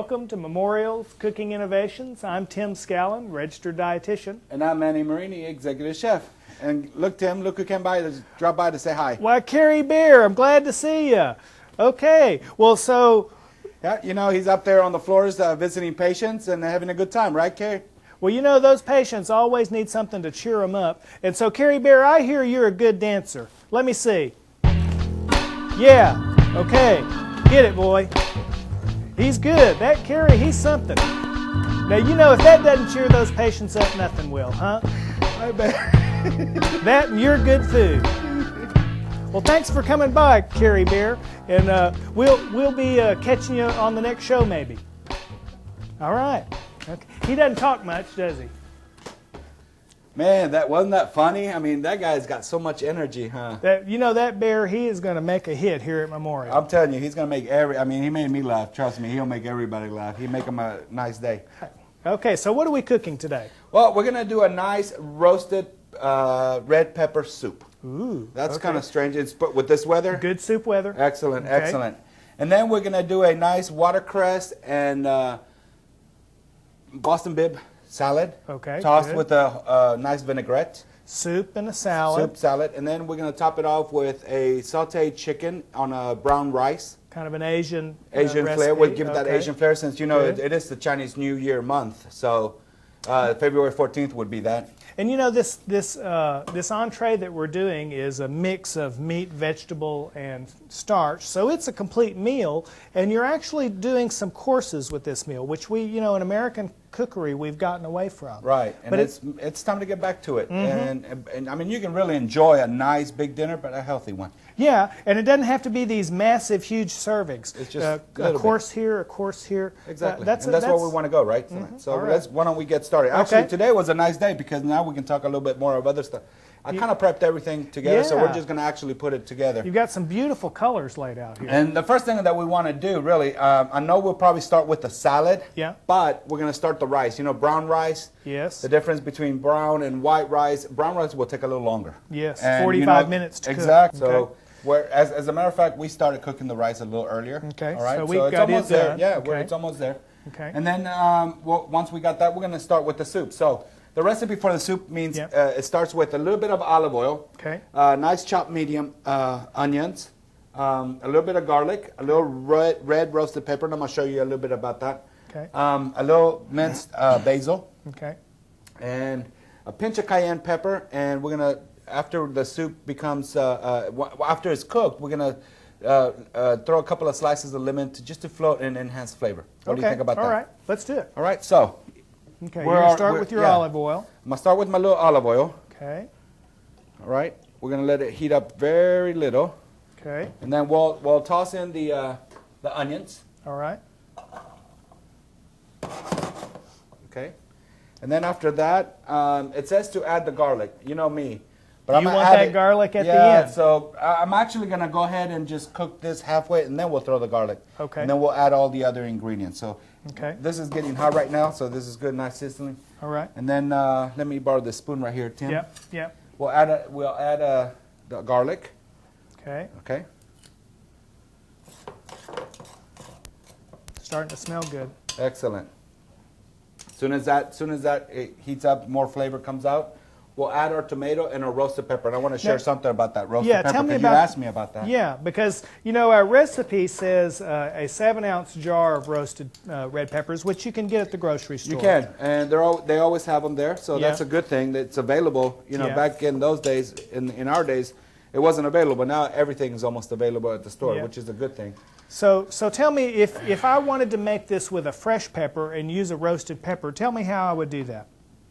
Welcome to Memorial Cooking Innovations. I'm Tim Scallon, registered dietitian. And I'm Manny Marini, executive chef. And look, Tim, look who came by to drop by to say hi. Why, Carrie Bear, I'm glad to see you. Okay, well, so... Yeah, you know, he's up there on the floors visiting patients and having a good time, right, Carrie? Well, you know, those patients always need something to cheer them up. And so, Carrie Bear, I hear you're a good dancer. Let me see. Yeah, okay. Get it, boy. He's good. That Carrie, he's something. Now, you know, if that doesn't cheer those patients up, nothing will, huh? I bet. That and your good food. Well, thanks for coming by, Carrie Bear, and we'll be catching you on the next show, maybe. All right. Okay. He doesn't talk much, does he? Man, wasn't that funny? I mean, that guy's got so much energy, huh? You know, that bear, he is going to make a hit here at Memorial. I'm telling you, he's going to make he made me laugh. Trust me, he'll make everybody laugh. He'll make them a nice day. Okay, so what are we cooking today? Well, we're going to do a nice roasted red pepper soup. Ooh. That's okay. kind of strange. It's put with this weather. Good soup weather. Excellent, okay. excellent. And then we're going to do a nice watercress and Boston bib salad. Okay. Tossed good. with a nice vinaigrette. Soup and a salad. Soup, salad. And then we're going to top it off with a sauteed chicken on a brown rice. Kind of an Asian flair. We'll give it that okay. Asian flair since, you know, it is the Chinese New Year month. So February 14th would be that. And you know, this entree that we're doing is a mix of meat, vegetable, and starch. So it's a complete meal, and you're actually doing some courses with this meal, which we, you know, in American cookery, we've gotten away from. Right, and but it's time to get back to it. Mm-hmm. And I mean, you can really enjoy a nice big dinner, but a healthy one. Yeah, and it doesn't have to be these massive, huge servings. It's just a course here, a course here. Exactly. That's where we want to go, right? Mm-hmm. So right. why don't we get started? Actually, today was a nice day because now we can talk a little bit more of other stuff. I kind of prepped everything together, so we're just going to actually put it together. You've got some beautiful colors laid out here. And the first thing that we want to do, really, I know we'll probably start with the salad, but we're going to start the rice. You know, brown rice. Yes. The difference between brown and white rice. Brown rice will take a little longer. Yes, and, 45 minutes to cook. Exactly. Okay. So, as a matter of fact, we started cooking the rice a little earlier. Okay. All right. So it's almost there. Yeah, okay. it's almost there. Okay. And then once we got that, we're going to start with the soup. So the recipe for the soup means it starts with a little bit of olive oil, nice chopped medium onions, a little bit of garlic, a little red roasted pepper, and I'm going to show you a little bit about that. Okay. A little minced basil. Okay. And a pinch of cayenne pepper, and we're going to, after the soup becomes, after it's cooked, we're going to throw a couple of slices of lemon just to float and enhance flavor. What do you think about that? All right, let's do it. All right, so. Okay, you're going to start with your olive oil. I'm going to start with my little olive oil. Okay. All right, we're going to let it heat up very little. Okay. And then we'll toss in the onions. All right. Okay. And then after that, it says to add the garlic. You know me. But you want that garlic at the end? Yeah, so I'm actually going to go ahead and just cook this halfway, and then we'll throw the garlic. Okay. And then we'll add all the other ingredients. So okay. This is getting hot right now, so this is good, nice sizzling. All right. And then let me borrow this spoon right here, Tim. Yep, yep. We'll add the garlic. Okay. Okay. Starting to smell good. Excellent. Soon as that it heats up, more flavor comes out. We'll add our tomato and our roasted pepper. And I want to share something about that roasted pepper. Tell me because about, you asked me about that. Yeah, because you know our recipe says a 7-ounce jar of roasted red peppers, which you can get at the grocery store. You can, and they always have them there, so that's a good thing. That's available. You know, back in those days, in our days, it wasn't available. Now everything is almost available at the store, which is a good thing. So tell me, if I wanted to make this with a fresh pepper and use a roasted pepper, tell me how I would do that.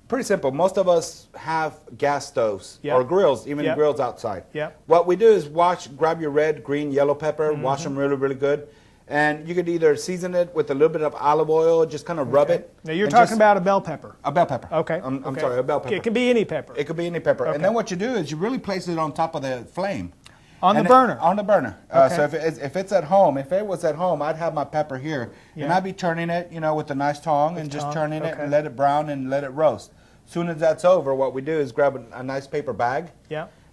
Pretty simple. Most of us have gas stoves or grills, even grills outside. What we do is grab your red, green, yellow pepper, wash them really, really good. And you could either season it with a little bit of olive oil, just kind of rub it. Now you're talking about a bell pepper. A bell pepper. Okay. I'm sorry, a bell pepper. It could be any pepper. It could be any pepper. And then what you do is you really place it on top of the flame. On the burner? On the burner. So if it's at home, if it was at home, I'd have my pepper here. And I'd be turning it, you know, with a nice tongue and just turning it and let it brown and let it roast. As soon as that's over, what we do is grab a nice paper bag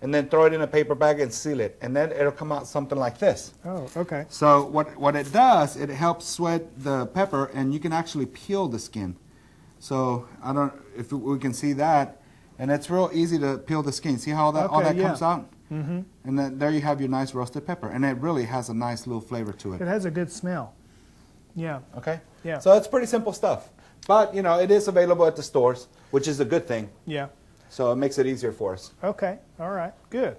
and then throw it in a paper bag and seal it, and then it'll come out something like this. Oh, okay. So what it does, it helps sweat the pepper, and you can actually peel the skin. So I don't if we can see that, and it's real easy to peel the skin. See how that all that comes out? Mm-hmm. And then there you have your nice roasted pepper, and it really has a nice little flavor to it. It has a good smell. Yeah. Okay. Yeah. So it's pretty simple stuff, but you know it is available at the stores, which is a good thing. Yeah. So it makes it easier for us. Okay. All right. Good.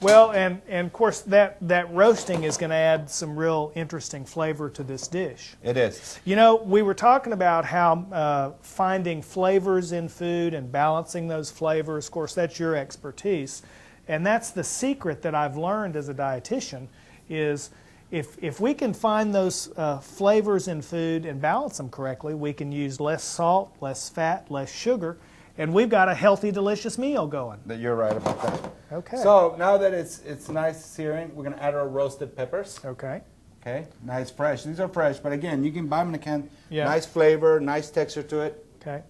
Well, and of course that roasting is going to add some real interesting flavor to this dish. It is. You know, we were talking about how finding flavors in food and balancing those flavors. Of course, that's your expertise, and that's the secret that I've learned as a dietitian. Is if we can find those flavors in food and balance them correctly, we can use less salt, less fat, less sugar. And we've got a healthy, delicious meal going. You're right about that. Okay. So now that it's nice searing, we're going to add our roasted peppers. Okay. Okay. Nice fresh. These are fresh, but again, you can buy them in a can. Yeah. Nice flavor, nice texture to it. Okay.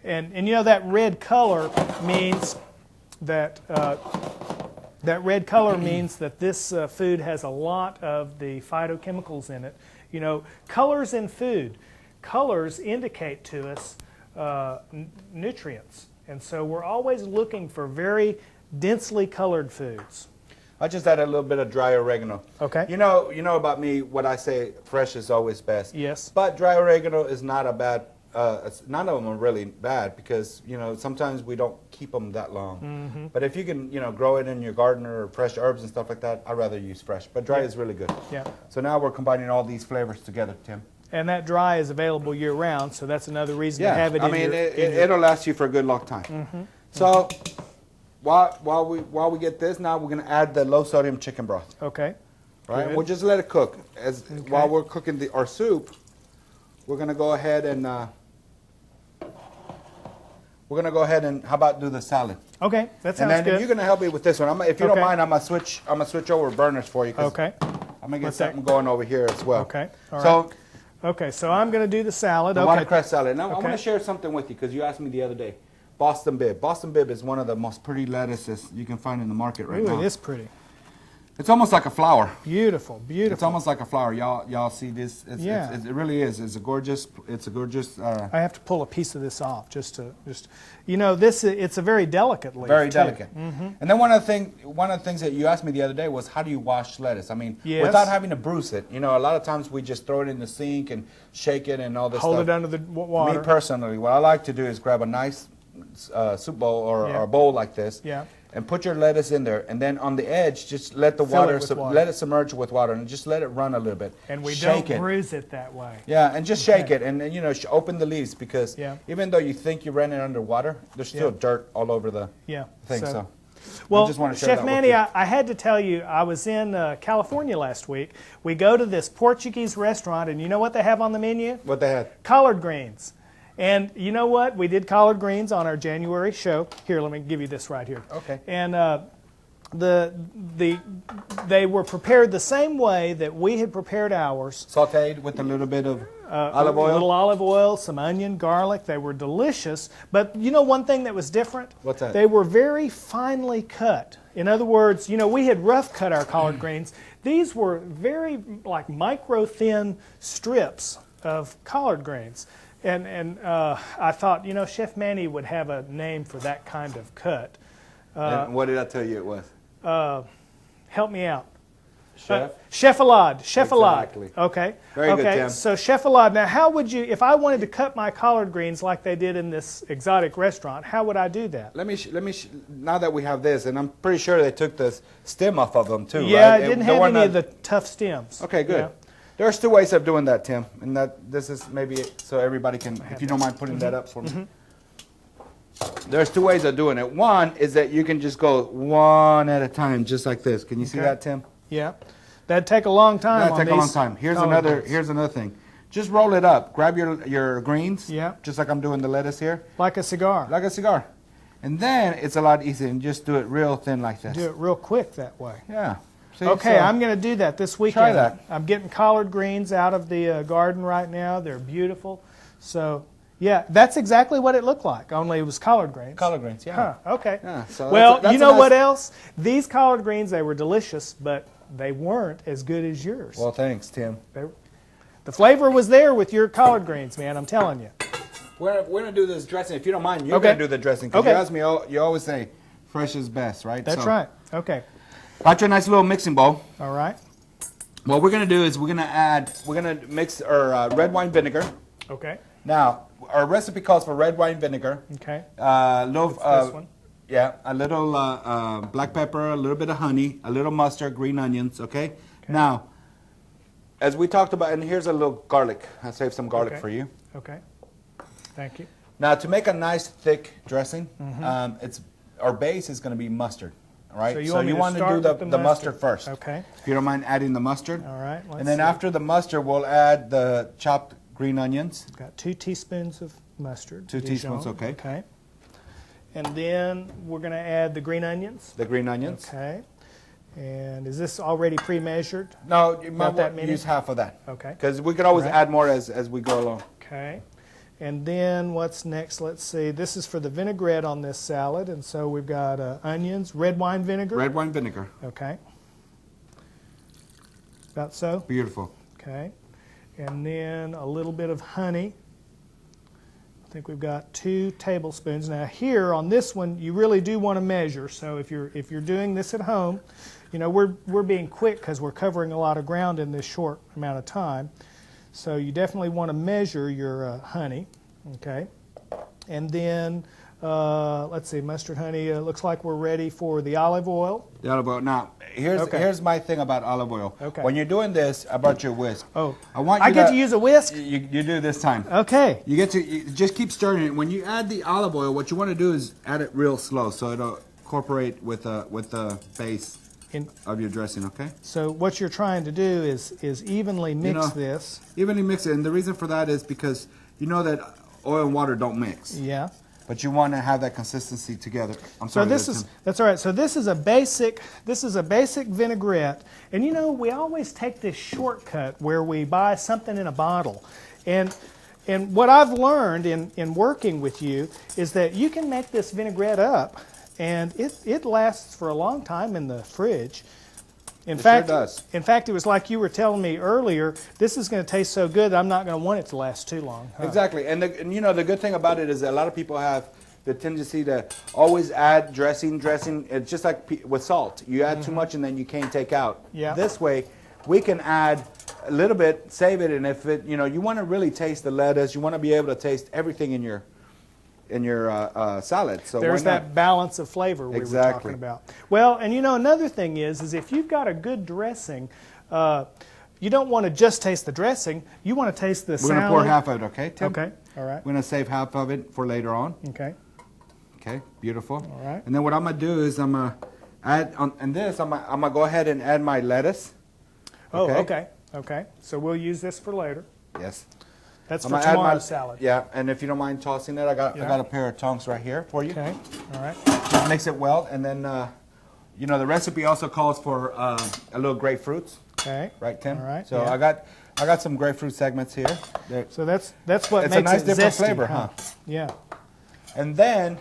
And you know that red color means that this food has a lot of the phytochemicals in it. You know, colors in food. Colors indicate to us nutrients, and so we're always looking for very densely colored foods. I just add a little bit of dry oregano. Okay. You know about me, what I say, fresh is always best. Yes. But dry oregano is not a bad, none of them are really bad because, you know, sometimes we don't keep them that long. Mm-hmm. But if you can, you know, grow it in your garden or fresh herbs and stuff like that, I'd rather use fresh. But dry is really good. Yeah. So now we're combining all these flavors together, Tim. And that dry is available year-round, so that's another reason to have it in your... it'll last you for a good long time. Mm-hmm. So while we get this, now we're going to add the low-sodium chicken broth. Okay. Right? We'll just let it cook. While we're cooking our soup, we're going to go ahead and how about do the salad? Okay, that sounds and then good. You're going to help me with this one. If you don't mind, I'm going to switch over burners for you. Okay. I'm going to get something going over here as well. Okay. All right. Okay, so I'm going to do the salad. The watercress salad. Now, I want to share something with you because you asked me the other day. Boston Bib. Boston Bib is one of the most pretty lettuces you can find in the market right now. It is pretty. It's almost like a flower. Beautiful, beautiful. It's almost like a flower. Y'all see this? It really is. It's a gorgeous. I have to pull a piece of this off just you know, it's a very delicate leaf. Very delicate. Mm-hmm. And then one of the things that you asked me the other day was how do you wash lettuce? I mean, without having to bruise it. You know, a lot of times we just throw it in the sink and shake it and all this stuff. Hold it under the water. Me personally, what I like to do is grab a nice soup bowl or a bowl like this. Yeah. And put your lettuce in there, and then on the edge, just let the water let it submerge with water, and just let it run a little bit. And we don't bruise it that way. Yeah, and just shake it, and you know, open the leaves because even though you think you ran it underwater, there's still dirt all over the thing. So, well, I just want to share Chef Manny, I had to tell you, I was in California last week. We go to this Portuguese restaurant, and you know what they have on the menu? What they had? Collard greens. And you know what? We did collard greens on our January show. Here, let me give you this right here. Okay. And they were prepared the same way that we had prepared ours. Sautéed with a little bit of olive oil? A little olive oil, some onion, garlic. They were delicious. But you know one thing that was different? What's that? They were very finely cut. In other words, you know, we had rough cut our collard greens. These were very like micro-thin strips of collard greens. And I thought, you know, Chef Manny would have a name for that kind of cut. And what did I tell you it was? Help me out. Chef? Chef-a-lade. Chef-a-lade. Exactly. Okay. Very good, Tim. So Chef-a-lade. Now, how would you, if I wanted to cut my collard greens like they did in this exotic restaurant, how would I do that? Let me now that we have this, and I'm pretty sure they took the stem off of them too, yeah, right? it didn't have any of the tough stems. Okay, good. Yeah. There's two ways of doing that, Tim, and this is maybe so everybody can, if you don't mind putting that up for me. There's two ways of doing it. One is that you can just go one at a time, just like this. Can you see that, Tim? Yeah. That'd take a long time. That'd take a long time. Here's another thing. Just roll it up. Grab your greens. Yeah. Just like I'm doing the lettuce here. Like a cigar. Like a cigar. And then it's a lot easier, and just do it real thin like this. Do it real quick that way. Yeah. See, okay, I'm going to do that this weekend. Try that. I'm getting collard greens out of the garden right now. They're beautiful. So, Yeah, that's exactly what it looked like, only it was collard greens. Collard greens, yeah. Huh, okay. Yeah, so well, that's you know what else? These collard greens, they were delicious, but they weren't as good as yours. Well, thanks, Tim. The flavor was there with your collard greens, man, I'm telling you. We're going to do this dressing. If you don't mind, you're going to do the dressing. Because you ask me, you always say fresh is best, right? That's right. Okay. Got your nice little mixing bowl. All right. What we're going to do is we're going to mix our red wine vinegar. Okay. Now, our recipe calls for red wine vinegar. Okay. This one. Yeah, a little black pepper, a little bit of honey, a little mustard, green onions, okay? Now, as we talked about, and here's a little garlic. I saved some garlic for you. Okay. Thank you. Now, to make a nice thick dressing, our base is going to be mustard. All right, so you want to do the mustard first. Okay. If you don't mind adding the mustard. All right. And then after the mustard, we'll add the chopped green onions. We've got 2 teaspoons of mustard. 2 teaspoons, okay. Okay. And then we're going to add the green onions. The green onions. Okay. And is this already pre-measured? No, you might use half of that. Okay. Because we can always add more as we go along. Okay. And then what's next? Let's see. This is for the vinaigrette on this salad. And so we've got onions, red wine vinegar. Red wine vinegar. Okay. About so? Beautiful. Okay. And then a little bit of honey. I think we've got 2 tablespoons. Now here on this one, you really do want to measure. So if you're doing this at home, you know, we're being quick because we're covering a lot of ground in this short amount of time. So you definitely want to measure your honey, okay? And then, let's see, mustard, honey, looks like we're ready for the olive oil. The olive oil. Now, here's my thing about olive oil. Okay. When you're doing this, I brought you a whisk. Oh, I get to use a whisk? You do this time. Okay. You just keep stirring it. When you add the olive oil, what you want to do is add it real slow so it'll incorporate with the base of your dressing, okay? So what you're trying to do is evenly mix this. Evenly mix it, and the reason for that is because you know that oil and water don't mix. Yeah. But you want to have that consistency together. I'm sorry. So that's all right. So this is a basic vinaigrette, and you know we always take this shortcut where we buy something in a bottle, and what I've learned in working with you is that you can make this vinaigrette up. And it lasts for a long time in the fridge. In fact, sure does. In fact, it was like you were telling me earlier, this is going to taste so good, I'm not going to want it to last too long. Huh? Exactly. And you know, the good thing about it is that a lot of people have the tendency to always add dressing. It's just like with salt. You add too much and then you can't take out. Yeah. This way, we can add a little bit, save it, and if you want to really taste the lettuce, you want to be able to taste everything in your salad. So there's that balance of flavor we were talking about. Well, and you know another thing is if you've got a good dressing, you don't want to just taste the dressing. You want to taste the salad. We're going to pour half of it, okay, Tim? Okay, all right. We're going to save half of it for later on. Okay. Okay, beautiful. All right. And then what I'm going to do is I'm going to add I'm going to go ahead and add my lettuce. Oh, okay. So we'll use this for later. Yes. That's for tomorrow's salad. Yeah, and if you don't mind tossing it, I got a pair of tongs right here for you. Okay, all right. Just mix it well, and then you know the recipe also calls for a little grapefruits. Okay. Right, Tim. All right. So I got some grapefruit segments here. So that's what makes a nice it different zesty, flavor, huh? Yeah. And then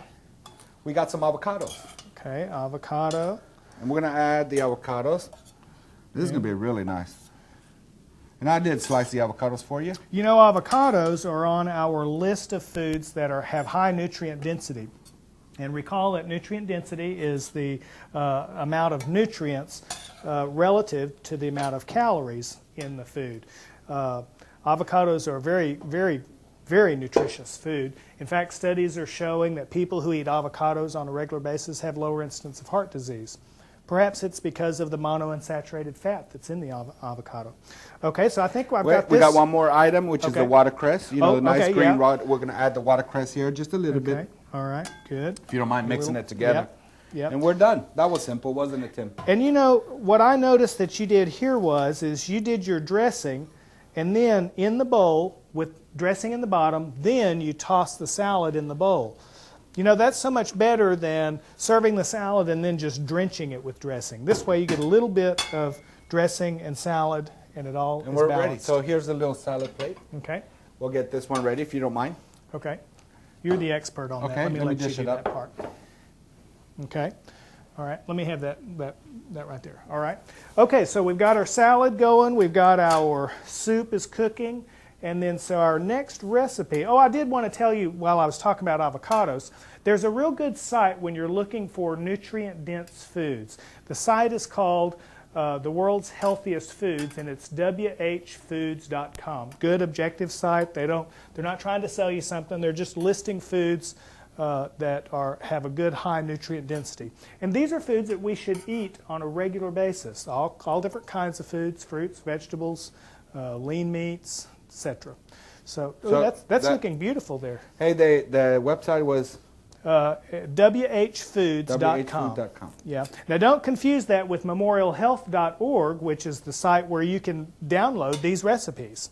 we got some avocados. Okay, avocado. And we're gonna add the avocados. This is gonna be really nice. And I did slice the avocados for you. You know, avocados are on our list of foods that have high nutrient density. And recall that nutrient density is the amount of nutrients relative to the amount of calories in the food. Avocados are very, very, very nutritious food. In fact, studies are showing that people who eat avocados on a regular basis have lower incidence of heart disease. Perhaps it's because of the monounsaturated fat that's in the avocado. Okay, so I think I've got this. We got one more item, which is the watercress. You know, the nice green rod. We're going to add the watercress here just a little bit. All right, good. If you don't mind mixing it together. Yep. And we're done. That was simple, wasn't it, Tim? And you know, what I noticed that you did here is you did your dressing, and then in the bowl, with dressing in the bottom, then you toss the salad in the bowl. You know, that's so much better than serving the salad and then just drenching it with dressing. This way you get a little bit of dressing and salad, and it all is balanced. balanced. Ready. So here's the little salad plate. Okay. We'll get this one ready if you don't mind. Okay. You're the expert on that. Okay, Let me dish you do it up. that part. Okay. All right. Let me have that right there. All right. Okay, so we've got our salad going. We've got our soup is cooking. And then so our next recipe, I did want to tell you while I was talking about avocados, there's a real good site when you're looking for nutrient-dense foods. The site is called The World's Healthiest Foods, and it's whfoods.com. Good, objective site. They're not trying to sell you something. They're just listing foods that have a good high nutrient density. And these are foods that we should eat on a regular basis. All different kinds of foods, fruits, vegetables, lean meats, etc. So that's looking beautiful there. Hey, the website was whfoods.com. Yeah. Now don't confuse that with memorialhealth.org, which is the site where you can download these recipes.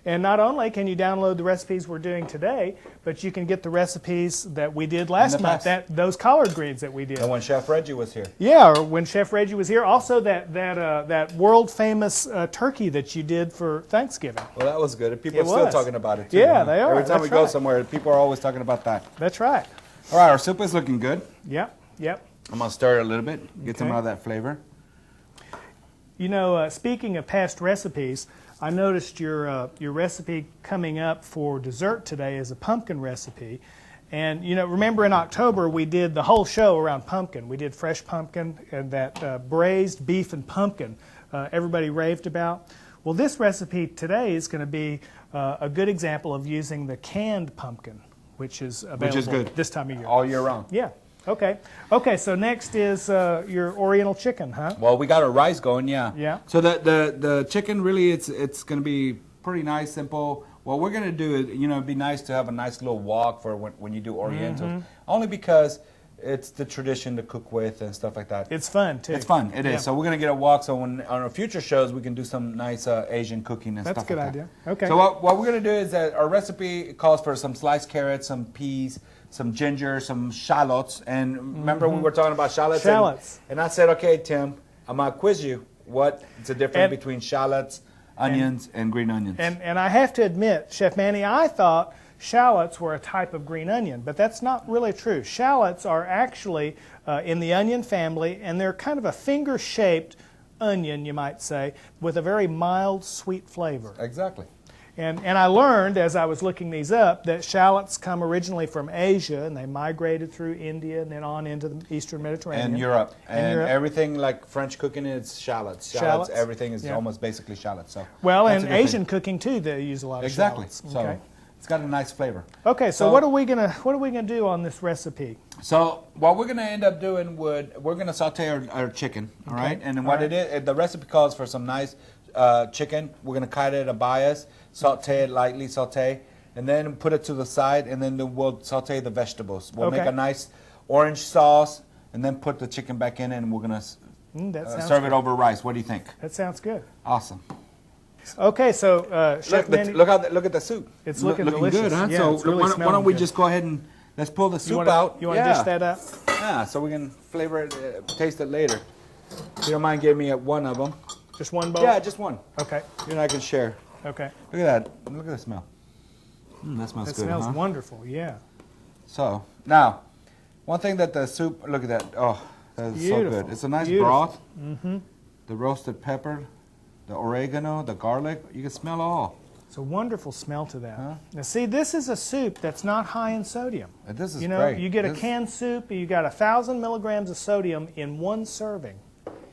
And not only can you download the recipes we're doing today, but you can get the recipes that we did last month, those collard greens that we did. And when Chef Reggie was here. Yeah, or when Chef Reggie was here. Also that world-famous turkey that you did for Thanksgiving. Well, that was good. People are still talking about it, too. Yeah, they are. Every time we go somewhere, people are always talking about that. That's right. All right, our soup is looking good. Yep. I'm going to stir it a little bit, get some of that flavor. You know, speaking of past recipes, I noticed your recipe coming up for dessert today is a pumpkin recipe. And, you know, remember in October we did the whole show around pumpkin. We did fresh pumpkin and that braised beef and pumpkin everybody raved about. Well, this recipe today is going to be a good example of using the canned pumpkin, which is available this time of year. All year round. Yeah. Okay. Okay, so next is your Oriental chicken, huh? Well, we got our rice going, yeah. Yeah. So the chicken, really, it's going to be pretty nice, simple. What we're going to do is, you know, it'd be nice to have a nice little wok for when you do Oriental. Only because it's the tradition to cook with and stuff like that. It's fun, too. It's fun. It is. So we're going to get a wok so on our future shows we can do some nice Asian cooking and stuff like that. That's a good idea. Okay. So what we're going to do is that our recipe calls for some sliced carrots, some peas, some ginger, some shallots. And remember we were talking about shallots? And I said, okay, Tim, I'm going to quiz you. What's the difference between shallots, onions, and green onions? And I have to admit, Chef Manny, I thought shallots were a type of green onion, but that's not really true. Shallots are actually in the onion family, and they're kind of a finger-shaped onion, you might say, with a very mild, sweet flavor. Exactly. And I learned, as I was looking these up, that shallots come originally from Asia, and they migrated through India and then on into the Eastern Mediterranean. And Europe. And everything like French cooking is shallots. Shallots, everything is almost basically shallots. So well, and Asian cooking, too, they use a lot of shallots. Exactly. So it's got a nice flavor. Okay, so what are we gonna do on this recipe? So what we're gonna end up doing we're gonna saute our chicken, all right? And then what it is, the recipe calls for some nice chicken. We're gonna cut it a bias, saute it lightly, and then put it to the side, and then we'll saute the vegetables. We'll make a nice orange sauce, and then put the chicken back in, and we're gonna serve it over rice. What do you think? That sounds good. Awesome. Okay, so Chef Manny, look at the soup. It's looking delicious. Good, huh? Yeah, so it's really why don't we just go ahead and let's pull the soup out. You want to dish that up? Yeah, so we can flavor it, taste it later. If you don't mind giving me one of them. Just one bowl? Yeah, just one. Okay. You and I can share. Okay. Look at that. Look at the smell. That smells good, That smells wonderful, yeah. So, now, one thing that the soup, look at that. Oh, that is so good. It's a nice broth. The roasted pepper, the oregano, the garlic. You can smell it all. It's a wonderful smell to that. Huh? Now, see, this is a soup that's not high in sodium. This is great. You get a canned soup, you got 1,000 milligrams of sodium in one serving.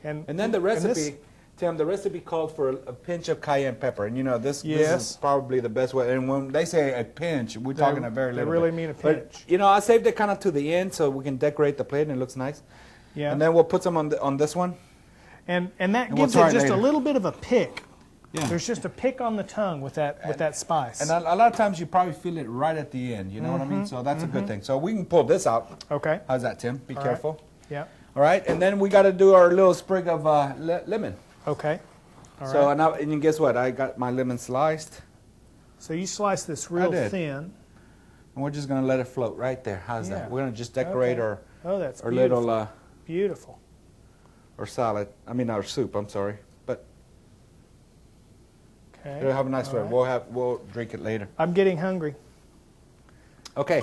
And then the recipe, Tim, the recipe called for a pinch of cayenne pepper. And you know, this is probably the best way. And when they say a pinch, we're talking a very little bit. They really mean a pinch. But, you know, I saved it kind of to the end so we can decorate the plate and it looks nice. Yeah. And then we'll put some on this one. And that gives it just a little bit of a pick. Yeah. There's just a pick on the tongue with that spice. And a lot of times you probably feel it right at the end. You know what I mean? So that's a good thing. So we can pull this out. Okay. How's that, Tim? Be careful. Right. Yeah. All right. And then we got to do our little sprig of lemon. Okay. All so right. And guess what? I got my lemon sliced. So you slice this real thin. And we're just going to let it float right there. How's that? We're going to just decorate our little beautiful. Or salad. I mean our soup, I'm sorry. But it'll have a nice flavor. We'll drink it later. I'm getting hungry. Okay.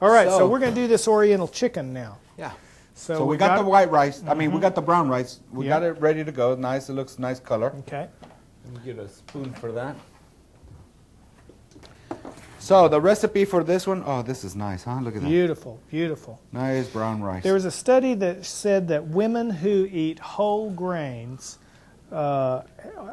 All right, so we're going to do this Oriental chicken now. Yeah. So we got the white rice. I mean, we got the brown rice. We got it ready to go. Nice. It looks nice color. Okay. Let me get a spoon for that. So the recipe for this one, oh, this is nice, huh? Look at that. Beautiful, beautiful. Nice brown rice. There was a study that said that women who eat whole grains are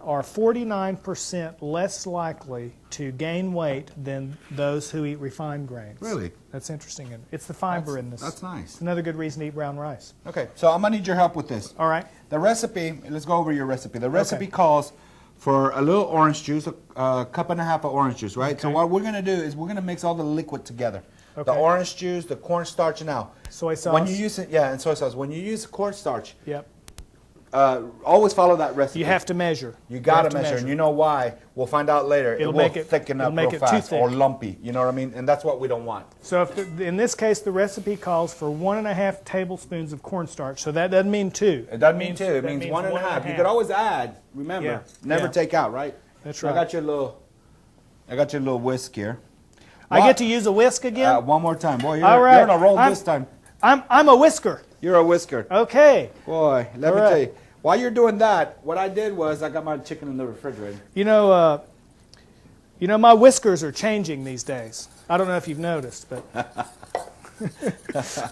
49% less likely to gain weight than those who eat refined grains. Really? That's interesting. It's the fiber in this. That's nice. It's another good reason to eat brown rice. Okay, so I'm going to need your help with this. All right. The recipe, let's go over your recipe. The recipe calls for a little orange juice, a cup and a half of orange juice, right? Okay. So what we're going to do is we're going to mix all the liquid together. Okay. The orange juice, the cornstarch, now. Soy sauce. When you use it, yeah, and soy sauce. When you use cornstarch, always follow that recipe. You have to measure. You got to measure, and you know why? We'll find out later. It will thicken up real fast or lumpy. You know what I mean? And that's what we don't want. So in this case, the recipe calls for 1.5 tablespoons of cornstarch. So that doesn't mean 2. It doesn't mean 2. It means 1.5. You could always add. Remember, never take out, right? That's right. I got your little whisk here. I get to use a whisk again? One more time. Boy, you're on a roll this time. I'm a whisker. You're a whisker. Okay. Boy, let me tell you. While you're doing that, what I did was I got my chicken in the refrigerator. You know, my whiskers are changing these days. I don't know if you've noticed, but.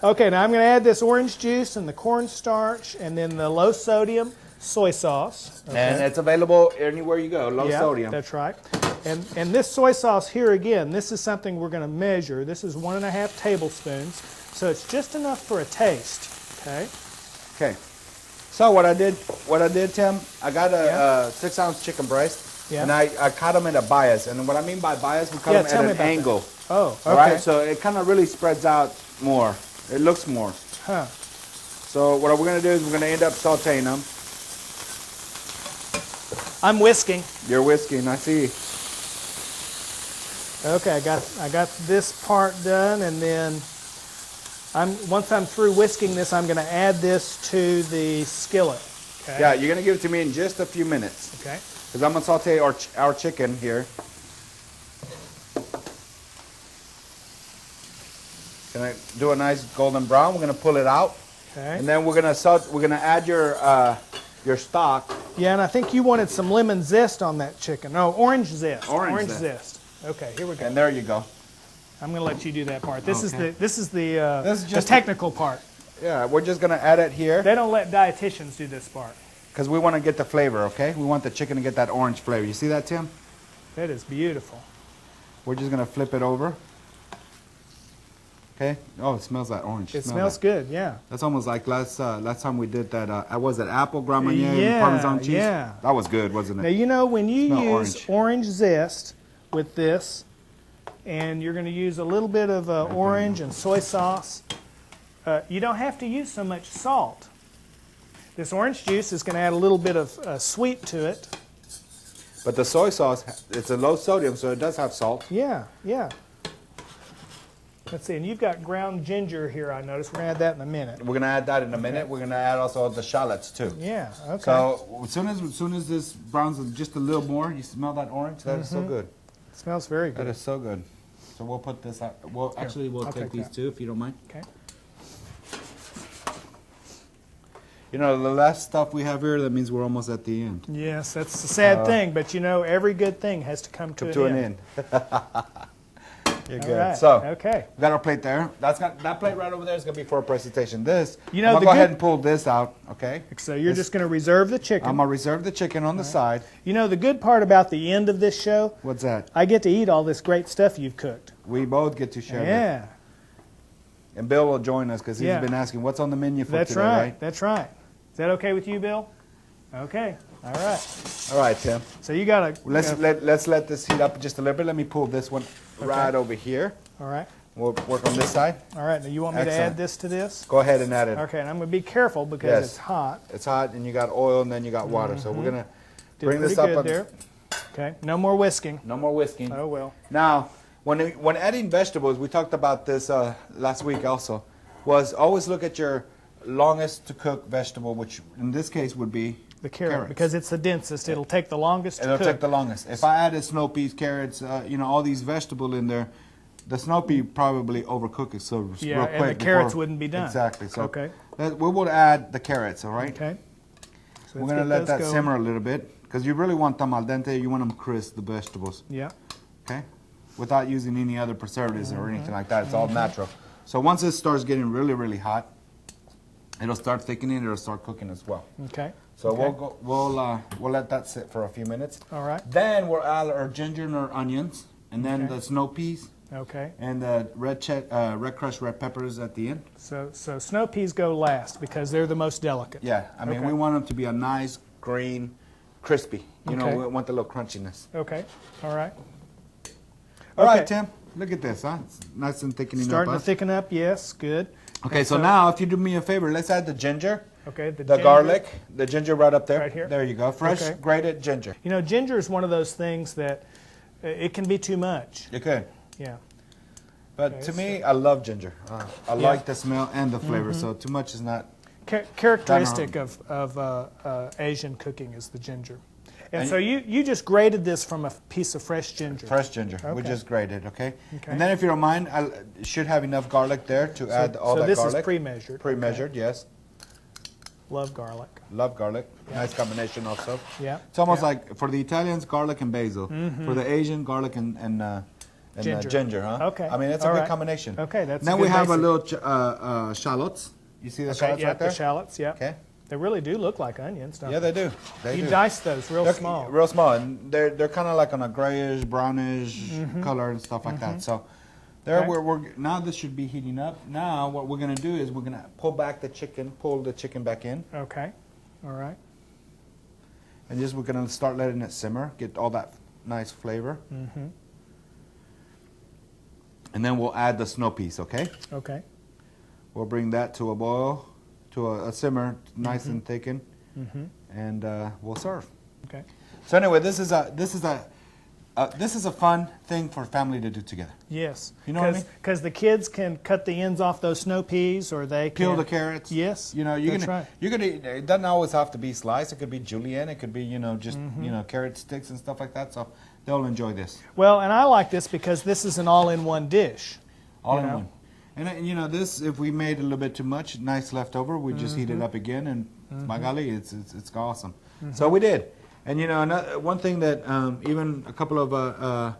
Okay, now I'm going to add this orange juice and the cornstarch and then the low sodium soy sauce. Okay. And it's available anywhere you go, low sodium. That's right. And this soy sauce here again, this is something we're going to measure. This is 1.5 tablespoons, so it's just enough for a taste. Okay. Okay. So what I did, Tim, I got a 6-ounce chicken breast, and I cut them at a bias. And what I mean by bias, we cut them at an angle. Oh, okay. All right, so it kind of really spreads out more. It looks more. Huh. So what we're going to do is we're going to end up sauteing them. I'm whisking. You're whisking, I see. Okay, I got this part done, and then once I'm through whisking this, I'm going to add this to the skillet. Okay. Yeah, you're going to give it to me in just a few minutes. Okay. Because I'm going to saute our chicken here. Going to do a nice golden brown. We're going to pull it out. Okay. And then we're going to add your stock. Yeah, and I think you wanted some lemon zest on that chicken. No, orange zest. Orange zest. Okay, here we go. And there you go. I'm going to let you do that part. This is the technical part. Yeah, we're just going to add it here. They don't let dietitians do this part. Because we want to get the flavor, okay? We want the chicken to get that orange flavor. You see that, Tim? That is beautiful. We're just going to flip it over. Okay. Oh, it smells like orange. It smells good, yeah. That's almost like last time we did that. Was it apple Grand Marnier and Parmesan cheese? Yeah. That was good, wasn't it? Now, you know, when you use orange zest with this, and you're going to use a little bit of orange and soy sauce, you don't have to use so much salt. This orange juice is going to add a little bit of sweet to it. But the soy sauce, it's a low sodium, so it does have salt. Yeah, yeah. Let's see, and you've got ground ginger here, I noticed. We're going to add that in a minute. We're going to add that in a minute. We're going to add also the shallots, too. Yeah, okay. So as soon as this browns just a little more, you smell that orange? That is so good. It smells very good. That is so good. So we'll put this out. Well, actually, we'll take these two, if you don't mind. Okay. You know, the last stuff we have here, that means we're almost at the end. Yes, that's the sad thing, but you know, every good thing has to come to an end. You're good. Right. So, we got our plate there. That plate right over there is going to be for a presentation. This, I'm going to go ahead and pull this out, okay? So you're just going to reserve the chicken. I'm going to reserve the chicken on the side. You know, the good part about the end of this show? What's that? I get to eat all this great stuff you've cooked. We both get to share it. Yeah. And Bill will join us because he's been asking, what's on the menu for today, right? That's right. Is that okay with you, Bill? Okay. All right. All right, Tim. So you got to... Let's let this heat up just a little bit. Let me pull this one right over here. All right. We'll work on this side. All right. Now you want me to add this to this? Go ahead and add it. Okay. And I'm going to be careful because it's hot. It's hot, and you got oil, and then you got water. So we're going to bring this up. There. Okay. No more whisking. No more whisking. Oh, well. Now, when adding vegetables, we talked about this last week also, was always look at your longest to cook vegetable, which in this case would be the carrot, because it's the densest. It'll take the longest to cook. It'll take the longest. If I added snow peas, carrots, all these vegetables in there, the snow pea probably overcook it so real quick. Yeah, and the carrots wouldn't be done. Exactly. So okay. We will add the carrots, all right? Okay. So we're going to let that simmer a little bit because you really want them al dente. You want them crisp, the vegetables. Yeah. Okay? Without using any other preservatives or anything like that. It's all natural. So once it starts getting really, really hot, it'll start thickening. It'll start cooking as well. Okay. So we'll let that sit for a few minutes. All right. Then we'll add our ginger and our onions, and then the snow peas. Okay. And the red crushed red peppers at the end. So snow peas go last because they're the most delicate. Yeah, I mean we want them to be a nice green, crispy. You know, we want the little crunchiness. Okay. All right. All right, Tim. Look at this, huh? It's nice and thickening up. Starting to thicken up. Yes. Good. Okay, so now if you do me a favor, let's add the ginger. Okay. The garlic, the ginger right up there. Right here. There you go. Fresh grated ginger. You know, ginger is one of those things that it can be too much. It could. Yeah. But to me, I love ginger. I like the smell and the flavor, so too much is not... Characteristic of Asian cooking is the ginger. And so you just grated this from a piece of fresh ginger. Fresh ginger. Okay. We just grated, okay? And then if you don't mind, I should have enough garlic there to add all that garlic. So this is pre-measured. Pre-measured, yes. Love garlic. Love garlic. Yeah. Nice combination also. Yeah. It's almost like, for the Italians, garlic and basil. For the Asian, garlic and ginger, huh? Okay. I mean, it's a good combination. Okay, that's then we have a little shallots. You see the shallots right there? The shallots, yeah. Okay. They really do look like onions, don't they? Yeah, they do. You dice those real small. Real small, and they're kind of like on a grayish, brownish color and stuff like that. So there, now this should be heating up. Now what we're going to do is we're going to pull the chicken back in. Okay. All right. And just we're going to start letting it simmer, get all that nice flavor. And then we'll add the snow peas, okay? Okay. We'll bring that to a boil, to a simmer, nice and thickened, and we'll serve. Okay. So anyway, this is a fun thing for family to do together. Yes. You know what I mean? Because the kids can cut the ends off those snow peas, or they peel the carrots. Yes. You know, you're gonna. It doesn't always have to be sliced. It could be julienne. It could be just carrot sticks and stuff like that. So they'll enjoy this. Well, and I like this because this is an all-in-one dish. All-in-one. And this, if we made a little bit too much, nice leftover, we just heat it up again, and magali, it's awesome. So we did. And one thing that even a couple of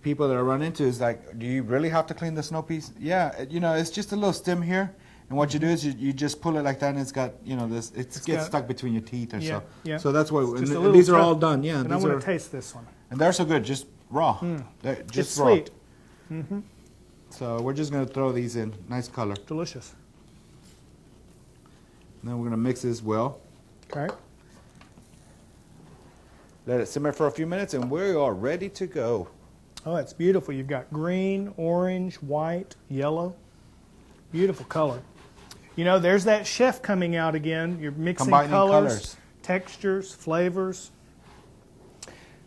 people that I run into is like, do you really have to clean the snow peas? Yeah, it's just a little stem here, and what you do is you just pull it like that, and it's got this. It gets stuck between your teeth or so. Yeah. So that's why. And these are all done. Yeah. And I want to taste this one. And they're so good, just raw. Just it's raw. Sweet. So we're just going to throw these in. Nice color. Delicious. Then we're going to mix this well. Okay. Let it simmer for a few minutes, and we are ready to go. Oh, it's beautiful. You've got green, orange, white, yellow. Beautiful color. There's that chef coming out again. You're mixing colors, textures, flavors.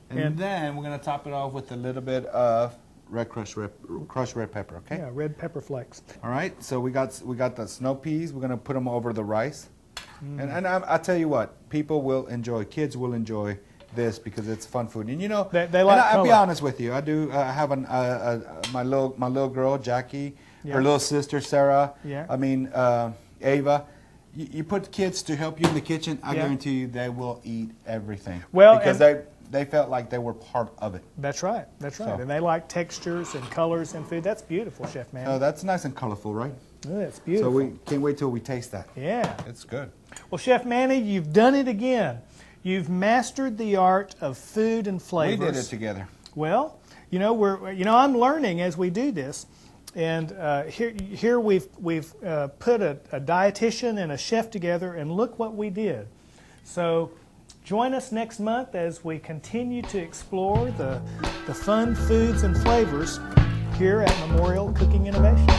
And then we're going to top it off with a little bit of crushed red pepper, okay? Yeah, red pepper flakes. All right, so we got the snow peas. We're going to put them over the rice. And I tell you what, people will enjoy, kids will enjoy this because it's fun food. And they like I'll be honest with you, I do have my little girl, Jackie, her little sister, Sarah, I mean, Ava. You put kids to help you in the kitchen, I guarantee you they will eat everything. Well, because they felt like they were part of it. That's right. That's right. So, and they like textures and colors in food. That's beautiful, Chef Manny. Oh, that's nice and colorful, right? Oh, that's beautiful. So we can't wait till we taste that. Yeah. It's good. Well, Chef Manny, you've done it again. You've mastered the art of food and flavors. We did it together. Well, I'm learning as we do this. And here we've put a dietitian and a chef together, and look what we did. So join us next month as we continue to explore the fun foods and flavors here at Memorial Cooking Innovations.